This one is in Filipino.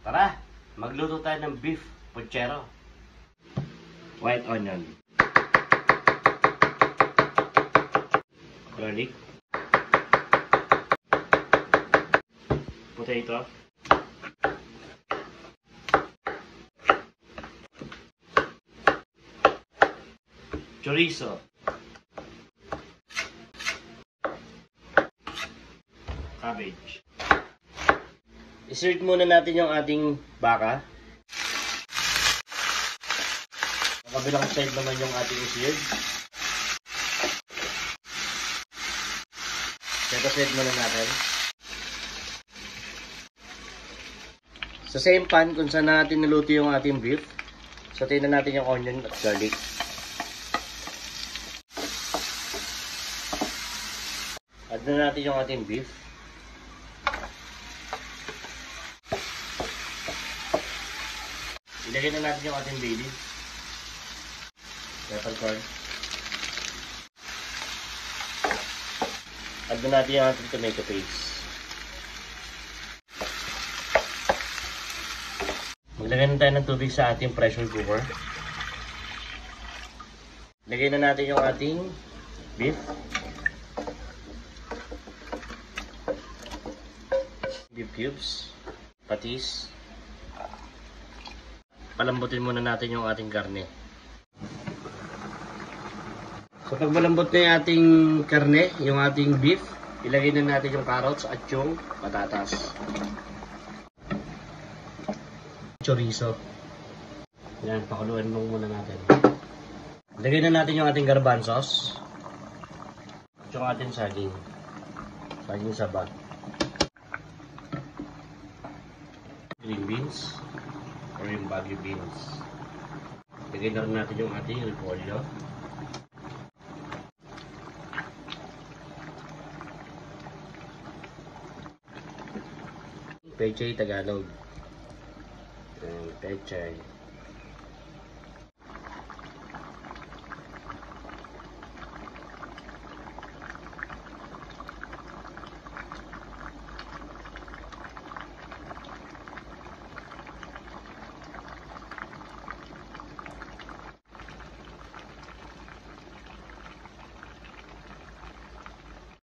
Tara, magluto tayo ng beef puchero. White onion. Garlic. Potato. Chorizo. Cabbage. I-seared muna natin yung ating baka. Sa kabilang side naman yung ating i-seared. Set muna natin. Sa same pan kung saan natin niluto yung ating beef, sautein na natin yung onion at garlic. Add na natin yung ating beef. Ilagay na natin yung ating bay leaf. Peppercorn. Add na natin yung ating tomato paste. Maglagay na tayo ng tubig sa ating pressure cooker. Lagay na natin yung ating beef. Beef cubes. Patis. Palambutin muna natin yung ating karne. So pag malambot na yung ating karne, yung ating beef, ilagay na natin yung carrots at yung patatas. Chorizo. Yan, pakuluan mo muna natin. Ilagay na natin yung ating garbanzos. At yung ating saging. Saging saba. Green beans. Or yung Baguio beans. Lagay na rin natin yung ating repolyo. Pechay Tagalog. Pechay.